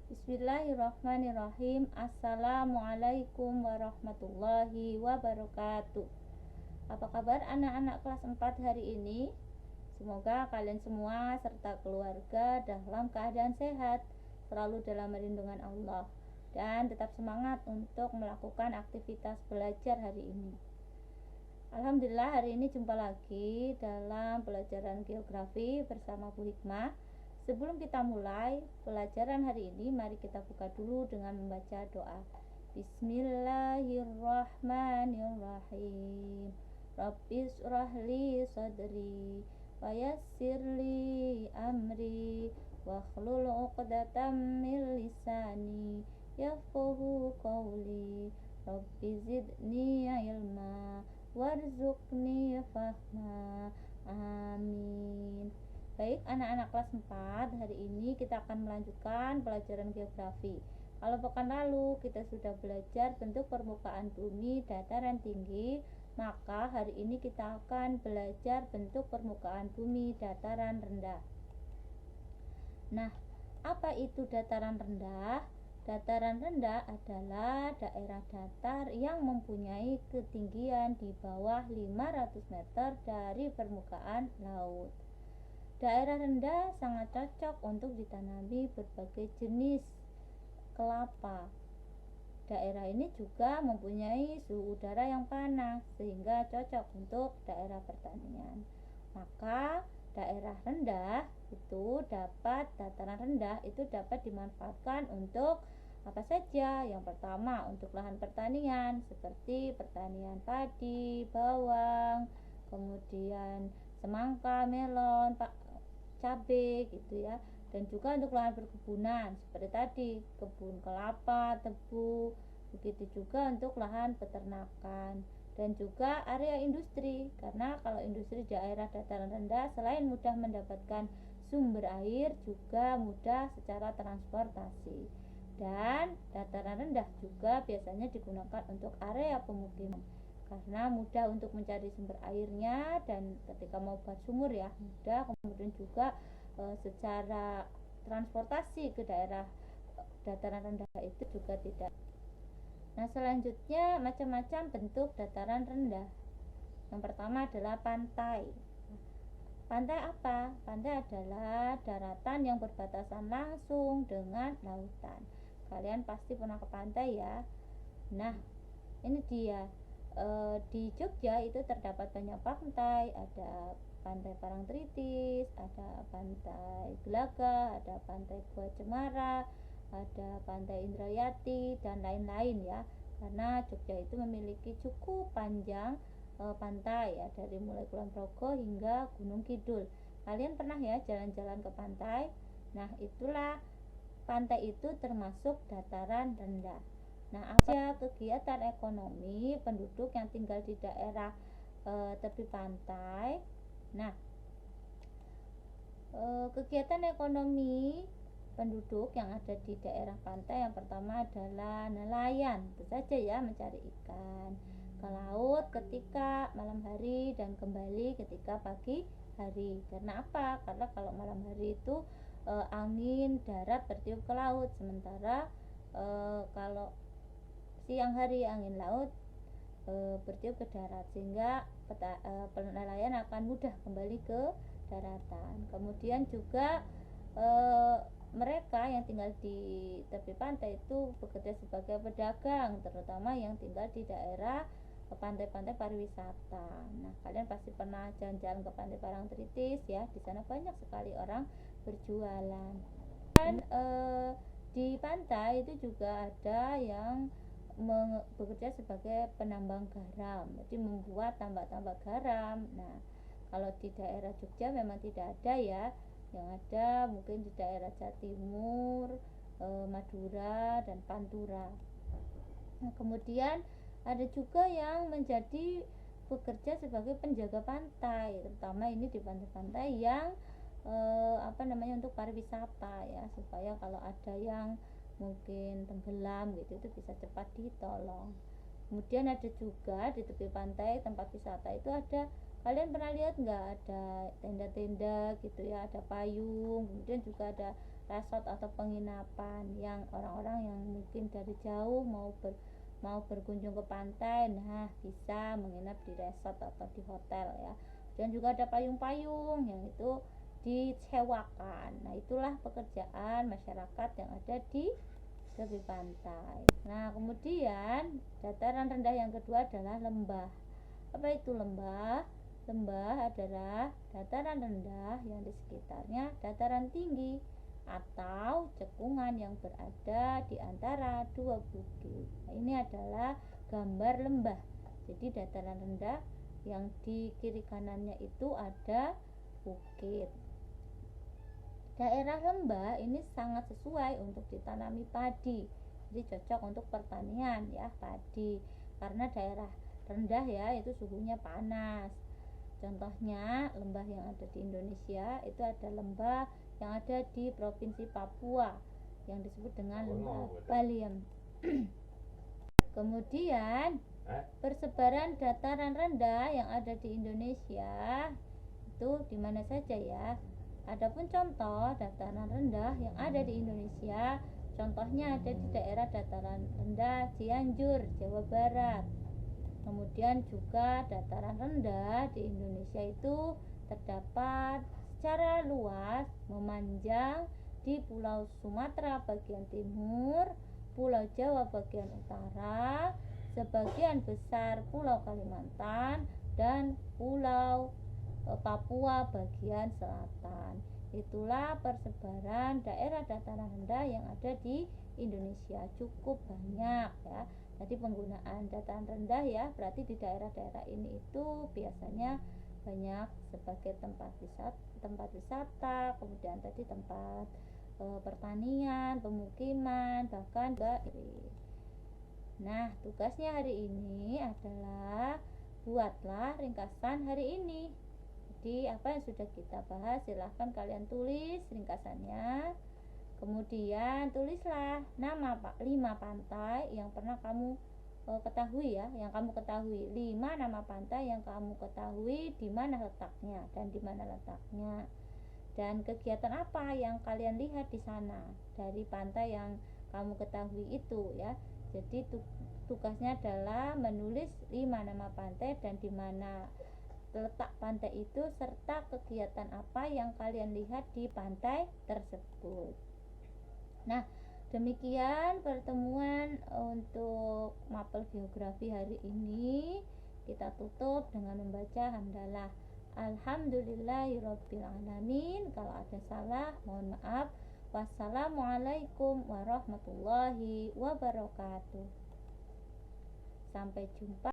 Bismillahirrahmanirrahim. Assalamualaikum warahmatullahi wabarakatuh. Apa kabar anak-anak kelas 4 hari ini? Semoga kalian semua serta keluarga dalam keadaan sehat, selalu dalam perlindungan Allah, dan tetap semangat untuk melakukan aktivitas belajar hari ini. Alhamdulillah, hari ini jumpa lagi dalam pelajaran geografi bersama Bu Hikmah. Sebelum kita mulai pelajaran hari ini, mari kita buka dulu dengan membaca doa. Bismillahirrahmanirrahim. Rabbis rahli sadri wa yassirli amri wa hlul uqdatam min lisani yafqahu qawli. Rabbi zidni ilma warzuqni fahma. Amin. Baik anak-anak kelas 4, hari ini kita akan melanjutkan pelajaran geografi. Kalau pekan lalu kita sudah belajar bentuk permukaan bumi dataran tinggi, maka hari ini kita akan belajar bentuk permukaan bumi dataran rendah. Nah, apa itu dataran rendah? Dataran rendah adalah daerah datar yang mempunyai ketinggian di bawah 500 meter dari permukaan laut. Daerah rendah sangat cocok untuk ditanami berbagai jenis kelapa. Daerah ini juga mempunyai suhu udara yang panas sehingga cocok untuk daerah pertanian. Maka daerah rendah itu dataran rendah itu dapat dimanfaatkan untuk apa saja? Yang pertama, untuk lahan pertanian seperti pertanian padi, bawang, kemudian semangka, melon, cabai gitu ya. Dan juga untuk lahan perkebunan seperti tadi, kebun kelapa, tebu. Begitu juga untuk lahan peternakan dan juga area industri, karena kalau industri daerah dataran rendah selain mudah mendapatkan sumber air, juga mudah secara transportasi. Dan dataran rendah juga biasanya digunakan untuk area pemukiman karena mudah untuk mencari sumber airnya, dan ketika mau buat sumur ya mudah. Kemudian juga secara transportasi ke daerah dataran rendah itu juga tidak. Nah, selanjutnya macam-macam bentuk dataran rendah. Yang pertama adalah pantai. Pantai apa? Pantai adalah daratan yang berbatasan langsung dengan lautan. Kalian pasti pernah ke pantai ya. Nah, ini dia. Di Jogja itu terdapat banyak pantai. Ada pantai Parangtritis, ada pantai Gelaga, ada pantai Gua Cemara, ada pantai Indrayati, dan lain-lain ya. Karena Jogja itu memiliki cukup panjang pantai ya, dari mulai Kulon Progo hingga Gunung Kidul. Kalian pernah ya jalan-jalan ke pantai? Nah, itulah pantai itu termasuk dataran rendah. Nah, apa kegiatan ekonomi penduduk yang tinggal di daerah tepi pantai? Nah, kegiatan ekonomi penduduk yang ada di daerah pantai yang pertama adalah nelayan, itu saja ya, mencari ikan ke laut ketika malam hari dan kembali ketika pagi hari. Karena apa? Karena kalau malam hari itu angin darat bertiup ke laut, sementara kalau siang hari angin laut bertiup ke darat, sehingga nelayan akan mudah kembali ke daratan. Kemudian juga mereka yang tinggal di tepi pantai itu bekerja sebagai pedagang, terutama yang tinggal di daerah pantai-pantai pariwisata. Nah, kalian pasti pernah jalan-jalan ke pantai Parangtritis ya. Di sana banyak sekali orang berjualan. Dan di pantai itu juga ada yang bekerja sebagai penambang garam, jadi membuat tambak-tambak garam. Nah, kalau di daerah Jogja memang tidak ada ya, yang ada mungkin di daerah Jawa Timur, Madura, dan Pantura. Nah, kemudian ada juga yang menjadi bekerja sebagai penjaga pantai, terutama ini di pantai-pantai yang untuk pariwisata ya, supaya kalau ada yang mungkin tenggelam gitu itu bisa cepat ditolong. Kemudian ada juga di tepi pantai tempat wisata itu ada, kalian pernah lihat nggak, ada tenda-tenda gitu ya, ada payung, kemudian juga ada resort atau penginapan yang orang-orang yang mungkin dari jauh mau berkunjung ke pantai, nah bisa menginap di resort atau di hotel ya. Dan juga ada payung-payung yang itu disewakan. Nah, itulah pekerjaan masyarakat yang ada di tepi pantai. Nah, kemudian dataran rendah yang kedua adalah lembah. Apa itu lembah? Lembah adalah dataran rendah yang di sekitarnya dataran tinggi atau cekungan yang berada di antara dua bukit. Nah, ini adalah gambar lembah. Jadi dataran rendah yang di kiri kanannya itu ada bukit. Daerah lembah ini sangat sesuai untuk ditanami padi. Jadi cocok untuk pertanian ya, padi. Karena daerah rendah ya itu suhunya panas. Contohnya lembah yang ada di Indonesia itu ada lembah yang ada di Provinsi Papua yang disebut dengan lembah Baliem. Kemudian persebaran dataran rendah yang ada di Indonesia itu di mana saja ya. Adapun contoh dataran rendah yang ada di Indonesia, contohnya ada di daerah dataran rendah Cianjur, Jawa Barat. Kemudian juga dataran rendah di Indonesia itu terdapat secara luas memanjang di Pulau Sumatera bagian timur, Pulau Jawa bagian utara, sebagian besar Pulau Kalimantan, dan Pulau Papua bagian selatan. Itulah persebaran daerah dataran rendah yang ada di Indonesia, cukup banyak ya. Tadi penggunaan dataran rendah ya, berarti di daerah-daerah ini itu biasanya banyak sebagai tempat wisata, kemudian tadi tempat pertanian, pemukiman, bahkan Nah, tugasnya hari ini adalah buatlah ringkasan hari ini. Jadi apa yang sudah kita bahas silahkan kalian tulis ringkasannya. Kemudian tulislah nama 5 pantai yang pernah kamu ketahui ya, yang kamu ketahui. 5 nama pantai yang kamu ketahui di mana letaknya dan di mana letaknya. Dan kegiatan apa yang kalian lihat di sana dari pantai yang kamu ketahui itu ya. Jadi tugasnya adalah menulis 5 nama pantai dan di mana letak pantai itu serta kegiatan apa yang kalian lihat di pantai tersebut. Nah, demikian pertemuan untuk mapel geografi hari ini. Kita tutup dengan membaca hamdalah. Alhamdulillahirabbil alamin. Kalau ada salah mohon maaf. Wassalamualaikum warahmatullahi wabarakatuh. Sampai jumpa.